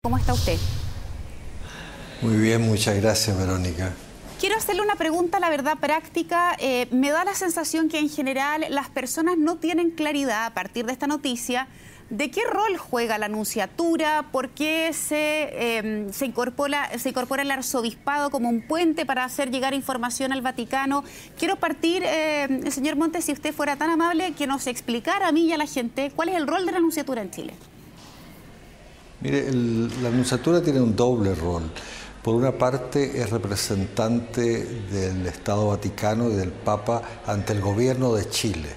¿Cómo está usted? Muy bien, muchas gracias, Verónica. Quiero hacerle una pregunta, la verdad, práctica. Me da la sensación que en general las personas no tienen claridad a partir de esta noticia de qué rol juega la nunciatura, por qué se incorpora el arzobispado como un puente para hacer llegar información al Vaticano. Quiero partir, señor Montes, si usted fuera tan amable, que nos explicara a mí y a la gente cuál es el rol de la nunciatura en Chile. Mire, la nunciatura tiene un doble rol. Por una parte es representante del Estado Vaticano y del Papa ante el gobierno de Chile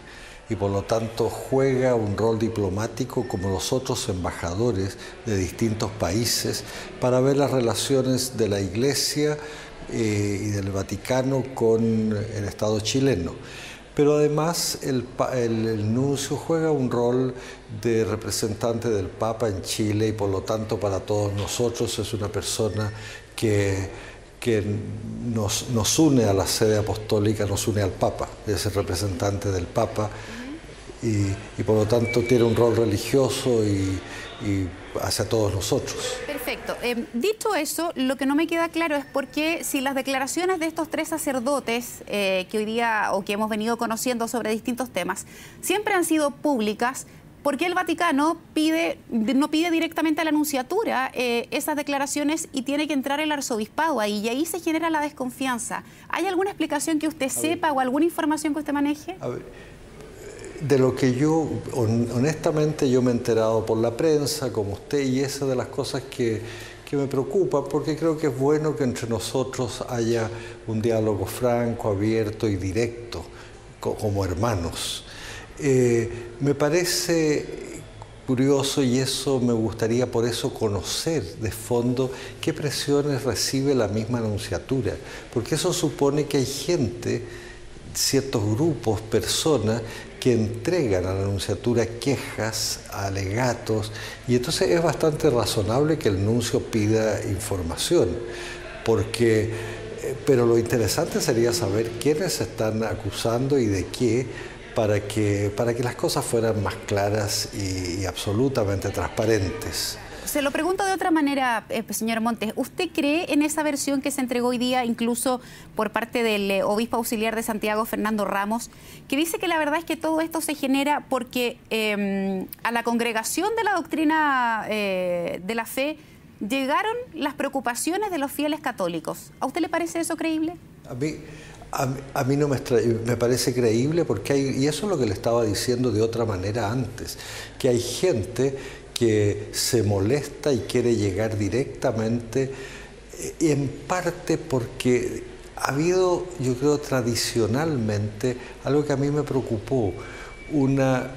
y por lo tanto juega un rol diplomático como los otros embajadores de distintos países para ver las relaciones de la Iglesia y del Vaticano con el Estado chileno. Pero además el nuncio juega un rol de representante del Papa en Chile y por lo tanto para todos nosotros es una persona que nos une a la sede apostólica, nos une al Papa, es el representante del Papa y por lo tanto tiene un rol religioso y hacia todos nosotros. Perfecto. Dicho eso, lo que no me queda claro es por qué, si las declaraciones de estos tres sacerdotes que hoy día o que hemos venido conociendo sobre distintos temas siempre han sido públicas, ¿por qué el Vaticano no pide directamente a la nunciatura esas declaraciones y tiene que entrar el arzobispado ahí? Y ahí se genera la desconfianza. ¿Hay alguna explicación que usted sepa o alguna información que usted maneje? A ver. De lo que yo, honestamente, yo me he enterado por la prensa, como usted, y esa de las cosas que me preocupa, porque creo que es bueno que entre nosotros haya un diálogo franco, abierto y directo, como hermanos. Me parece curioso y eso me gustaría por eso conocer de fondo qué presiones recibe la misma nunciatura, porque eso supone que hay gente, ciertos grupos, personas que entregan a la nunciatura quejas, alegatos, y entonces es bastante razonable que el nuncio pida información, pero lo interesante sería saber quiénes se están acusando y de qué, para que las cosas fueran más claras y absolutamente transparentes. Se lo pregunto de otra manera, señor Montes. ¿Usted cree en esa versión que se entregó hoy día, incluso por parte del obispo auxiliar de Santiago, Fernando Ramos, que dice que la verdad es que todo esto se genera porque a la congregación de la doctrina de la fe llegaron las preocupaciones de los fieles católicos? ¿A usted le parece eso creíble? A mí no me parece creíble porque y eso es lo que le estaba diciendo de otra manera antes, que hay gente que se molesta y quiere llegar directamente, en parte porque ha habido, yo creo, tradicionalmente, algo que a mí me preocupó, una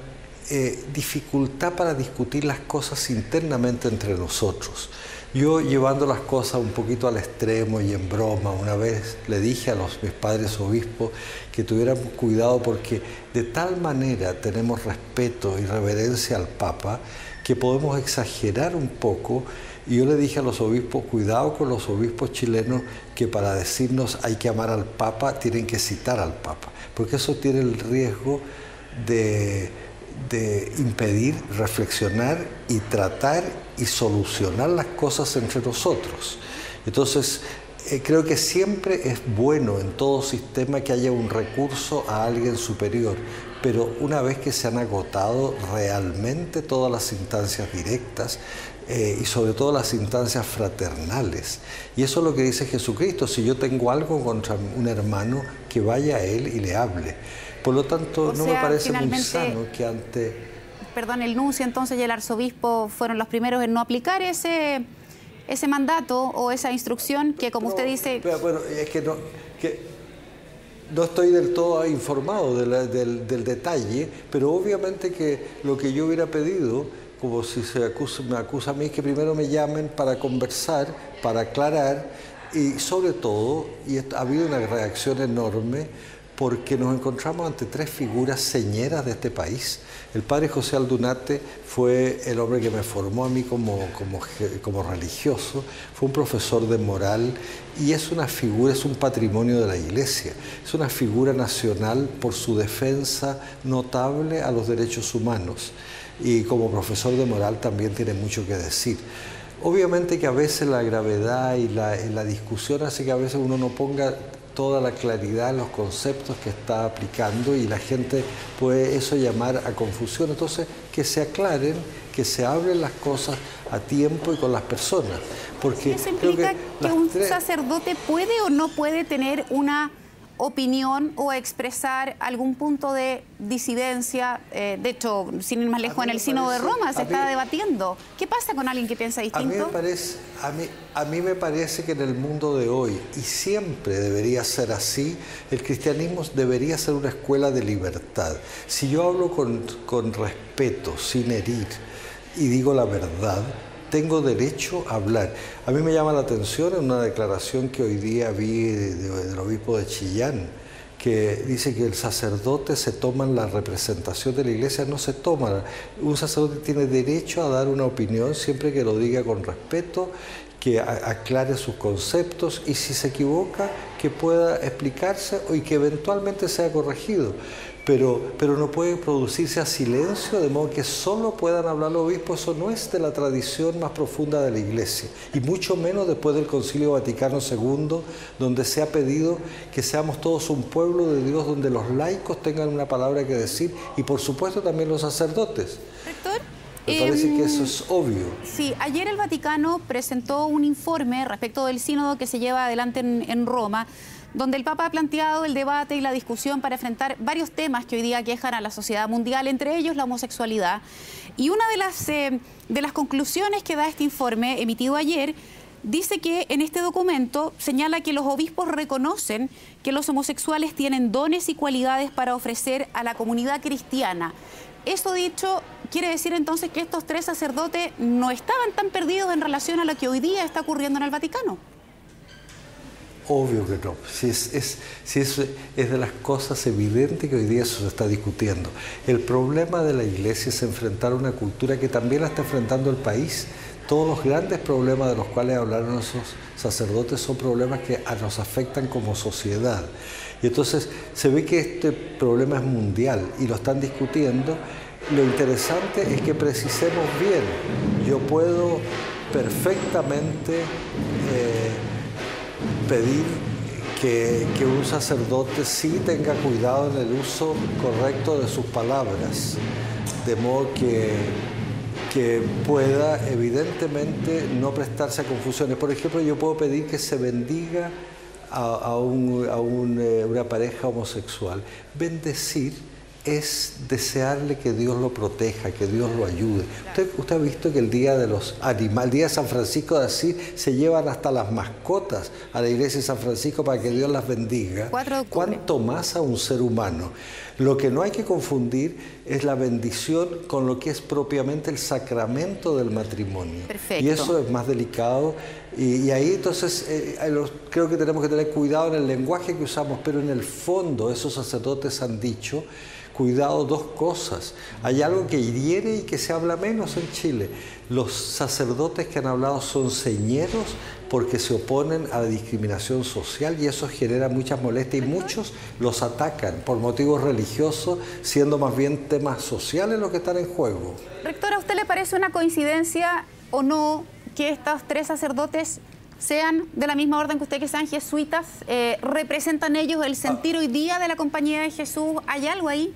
dificultad para discutir las cosas internamente entre nosotros. Yo, llevando las cosas un poquito al extremo y en broma, una vez le dije a mis padres obispos que tuvieran cuidado porque de tal manera tenemos respeto y reverencia al Papa que podemos exagerar un poco, y yo le dije a los obispos, cuidado con los obispos chilenos que para decirnos hay que amar al Papa tienen que citar al Papa, porque eso tiene el riesgo de impedir reflexionar y tratar y solucionar las cosas entre nosotros. Entonces, creo que siempre es bueno en todo sistema que haya un recurso a alguien superior, pero una vez que se han agotado realmente todas las instancias directas y sobre todo las instancias fraternales. Y eso es lo que dice Jesucristo: si yo tengo algo contra un hermano, que vaya a él y le hable. Por lo tanto, no me parece muy sano que ante... Perdón, el nuncio entonces y el arzobispo fueron los primeros en no aplicar ese mandato o esa instrucción que, como usted dice... Bueno, es que no estoy del todo informado del detalle, pero obviamente que lo que yo hubiera pedido, como si me acusa a mí, es que primero me llamen para conversar, para aclarar, y sobre todo, y ha habido una reacción enorme, porque nos encontramos ante tres figuras señeras de este país. El padre José Aldunate fue el hombre que me formó a mí como religioso, fue un profesor de moral y es una figura, es un patrimonio de la Iglesia, es una figura nacional por su defensa notable a los derechos humanos y como profesor de moral también tiene mucho que decir. Obviamente que a veces la gravedad y la discusión hace que a veces uno no ponga toda la claridad en los conceptos que está aplicando y la gente puede eso llamar a confusión. Entonces, que se aclaren, que se hablen las cosas a tiempo y con las personas. Porque ¿eso implica que un sacerdote puede o no puede tener una opinión o expresar algún punto de disidencia? De hecho, sin ir más lejos, en el Sínodo de Roma se está debatiendo. ¿Qué pasa con alguien que piensa distinto? A mí me parece que en el mundo de hoy, y siempre debería ser así, el cristianismo debería ser una escuela de libertad. Si yo hablo con respeto, sin herir, y digo la verdad, tengo derecho a hablar. A mí me llama la atención en una declaración que hoy día vi del obispo de Chillán, que dice que el sacerdote se toma la representación de la iglesia, no se toma. Un sacerdote tiene derecho a dar una opinión siempre que lo diga con respeto, que aclare sus conceptos y si se equivoca, que pueda explicarse y que eventualmente sea corregido. Pero no puede producirse a silencio, de modo que solo puedan hablar los obispos. Eso no es de la tradición más profunda de la Iglesia, y mucho menos después del Concilio Vaticano II, donde se ha pedido que seamos todos un pueblo de Dios, donde los laicos tengan una palabra que decir, y por supuesto también los sacerdotes. Rector, me parece que eso es obvio. Sí, ayer el Vaticano presentó un informe respecto del sínodo que se lleva adelante en Roma, donde el Papa ha planteado el debate y la discusión para enfrentar varios temas que hoy día aquejan a la sociedad mundial, entre ellos la homosexualidad. Y una de las conclusiones que da este informe emitido ayer dice que en este documento señala que los obispos reconocen que los homosexuales tienen dones y cualidades para ofrecer a la comunidad cristiana. Eso dicho, quiere decir entonces que estos tres sacerdotes no estaban tan perdidos en relación a lo que hoy día está ocurriendo en el Vaticano. Obvio que no. Si es de las cosas evidentes que hoy día eso se está discutiendo. El problema de la Iglesia es enfrentar una cultura que también la está enfrentando el país. Todos los grandes problemas de los cuales hablaron esos sacerdotes son problemas que nos afectan como sociedad. Y entonces se ve que este problema es mundial y lo están discutiendo. Lo interesante es que precisemos bien. Yo puedo perfectamente pedir que un sacerdote sí tenga cuidado en el uso correcto de sus palabras, de modo que pueda evidentemente no prestarse a confusiones. Por ejemplo, yo puedo pedir que se bendiga a una pareja homosexual. Bendecir es desearle que Dios lo proteja, que Dios lo ayude. Usted ha visto que el día de los animales, el día de San Francisco de Asís, se llevan hasta las mascotas a la iglesia de San Francisco para que Dios las bendiga. ¿Cuánto más a un ser humano? Lo que no hay que confundir es la bendición con lo que es propiamente el sacramento del matrimonio. Perfecto. Y eso es más delicado. Y ahí entonces creo que tenemos que tener cuidado en el lenguaje que usamos, pero en el fondo esos sacerdotes han dicho: cuidado, dos cosas. Hay algo que hiere y que se habla menos en Chile. Los sacerdotes que han hablado son señeros porque se oponen a la discriminación social y eso genera muchas molestias y muchos los atacan por motivos religiosos, siendo más bien temas sociales los que están en juego. Rector, ¿a usted le parece una coincidencia o no que estos tres sacerdotes sean de la misma orden que usted, que sean jesuitas? ¿Representan ellos el sentir hoy día de la Compañía de Jesús? ¿Hay algo ahí?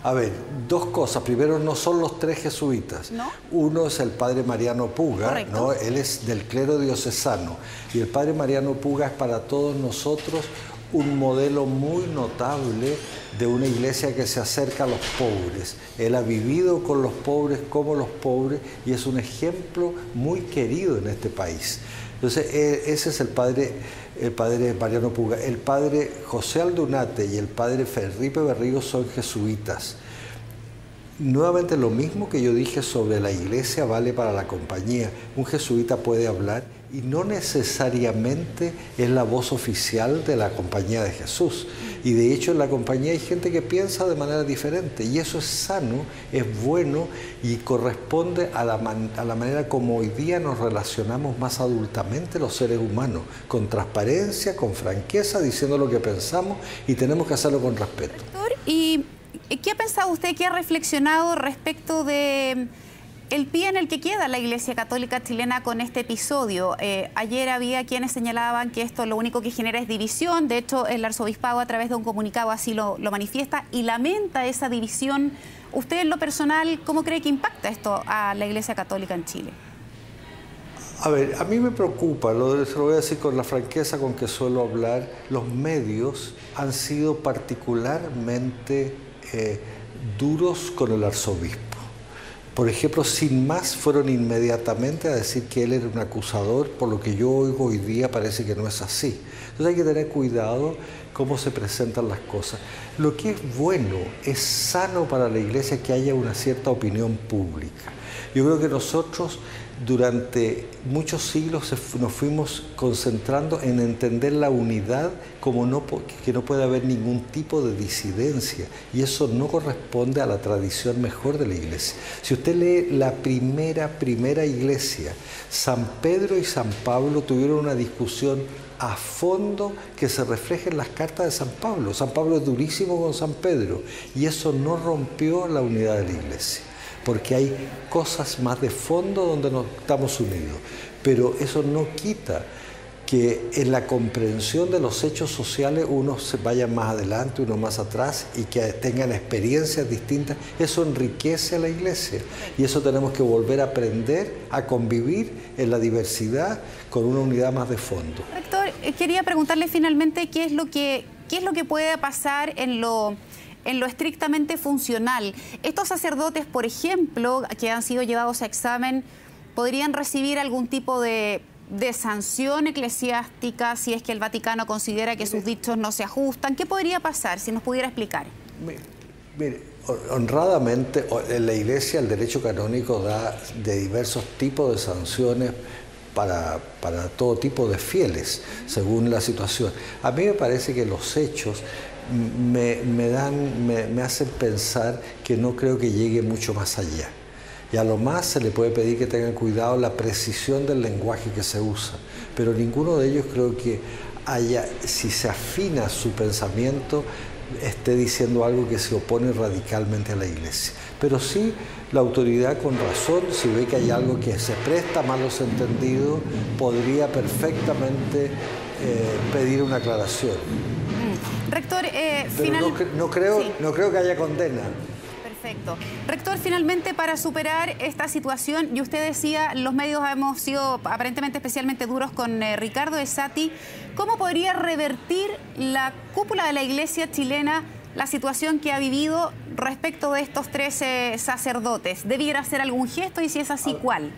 A ver, dos cosas. Primero, no son los tres jesuitas. ¿No? Uno es el padre Mariano Puga, ¿no? Él es del clero diocesano. Y el padre Mariano Puga es para todos nosotros un modelo muy notable de una iglesia que se acerca a los pobres. Él ha vivido con los pobres como los pobres y es un ejemplo muy querido en este país. Entonces, ese es el padre Mariano Puga. El padre José Aldunate y el padre Felipe Berrigo son jesuitas. Nuevamente lo mismo que yo dije sobre la iglesia vale para la compañía. Un jesuita puede hablar y no necesariamente es la voz oficial de la Compañía de Jesús. Y de hecho en la compañía hay gente que piensa de manera diferente y eso es sano, es bueno y corresponde a la manera como hoy día nos relacionamos más adultamente los seres humanos, con transparencia, con franqueza, diciendo lo que pensamos y tenemos que hacerlo con respeto. Doctor, ¿y qué ha pensado usted, qué ha reflexionado respecto de el pie en el que queda la Iglesia Católica chilena con este episodio. Ayer había quienes señalaban que esto lo único que genera es división. De hecho, el arzobispado a través de un comunicado así lo manifiesta y lamenta esa división. Usted en lo personal, ¿cómo cree que impacta esto a la Iglesia Católica en Chile? A ver, a mí me preocupa, se lo voy a decir con la franqueza con que suelo hablar, los medios han sido particularmente duros con el arzobispo. Por ejemplo, sin más, fueron inmediatamente a decir que él era un acusador, por lo que yo oigo hoy día parece que no es así. Entonces hay que tener cuidado cómo se presentan las cosas. Lo que es bueno, es sano para la Iglesia que haya una cierta opinión pública. Yo creo que nosotros durante muchos siglos nos fuimos concentrando en entender la unidad como que no puede haber ningún tipo de disidencia, y eso no corresponde a la tradición mejor de la Iglesia. Si usted lee la primera Iglesia, San Pedro y San Pablo tuvieron una discusión a fondo que se refleja en las cartas de San Pablo. San Pablo es durísimo con San Pedro y eso no rompió la unidad de la Iglesia, porque hay cosas más de fondo donde no estamos unidos. Pero eso no quita que en la comprensión de los hechos sociales uno se vaya más adelante, uno más atrás, y que tengan experiencias distintas. Eso enriquece a la Iglesia y eso tenemos que volver a aprender a convivir en la diversidad con una unidad más de fondo. Rector, quería preguntarle finalmente qué es lo que puede pasar en lo estrictamente funcional. Estos sacerdotes, por ejemplo, que han sido llevados a examen, ¿podrían recibir algún tipo de sanción eclesiástica si es que el Vaticano considera que sus dichos no se ajustan? ¿Qué podría pasar, si nos pudiera explicar? Mire, honradamente, en la Iglesia el derecho canónico da de diversos tipos de sanciones para todo tipo de fieles, según la situación. A mí me parece que los hechos me hacen pensar que no creo que llegue mucho más allá. Y a lo más se le puede pedir que tengan cuidado la precisión del lenguaje que se usa. Pero ninguno de ellos creo que si se afina su pensamiento, esté diciendo algo que se opone radicalmente a la Iglesia. Pero sí, la autoridad con razón, si ve que hay algo que se presta a malos entendidos, podría perfectamente pedir una aclaración. Rector, pero no creo que haya condena. Perfecto. Rector, finalmente, para superar esta situación, y usted decía, los medios hemos sido aparentemente especialmente duros con Ricardo Esati, ¿cómo podría revertir la cúpula de la Iglesia chilena la situación que ha vivido respecto de estos 13 sacerdotes? ¿Debiera hacer algún gesto y si es así, cuál?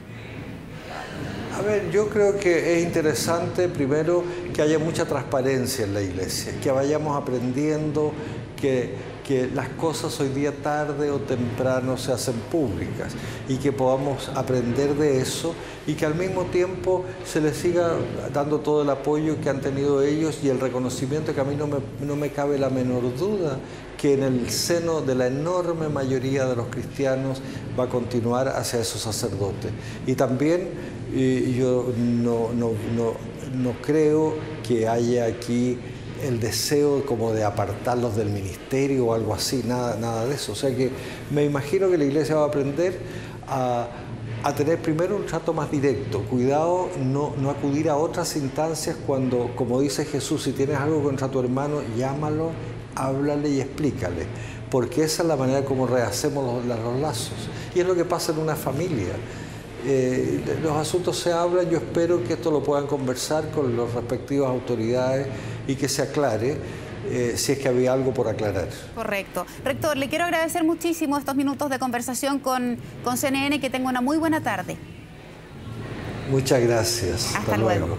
A ver, yo creo que es interesante, primero, que haya mucha transparencia en la Iglesia, que vayamos aprendiendo que las cosas hoy día tarde o temprano se hacen públicas y que podamos aprender de eso y que al mismo tiempo se les siga dando todo el apoyo que han tenido ellos y el reconocimiento que a mí no me cabe la menor duda que en el seno de la enorme mayoría de los cristianos va a continuar hacia esos sacerdotes. Y también yo no creo que haya aquí el deseo como de apartarlos del ministerio o algo así, nada de eso. O sea que me imagino que la Iglesia va a aprender a tener primero un trato más directo. Cuidado, no acudir a otras instancias cuando, como dice Jesús, si tienes algo contra tu hermano, llámalo, háblale y explícale. Porque esa es la manera como rehacemos los lazos. Y es lo que pasa en una familia. Los asuntos se hablan, yo espero que esto lo puedan conversar con las respectivas autoridades y que se aclare si es que había algo por aclarar. Correcto. Rector, le quiero agradecer muchísimo estos minutos de conversación con CNN, que tenga una muy buena tarde. Muchas gracias. Hasta luego.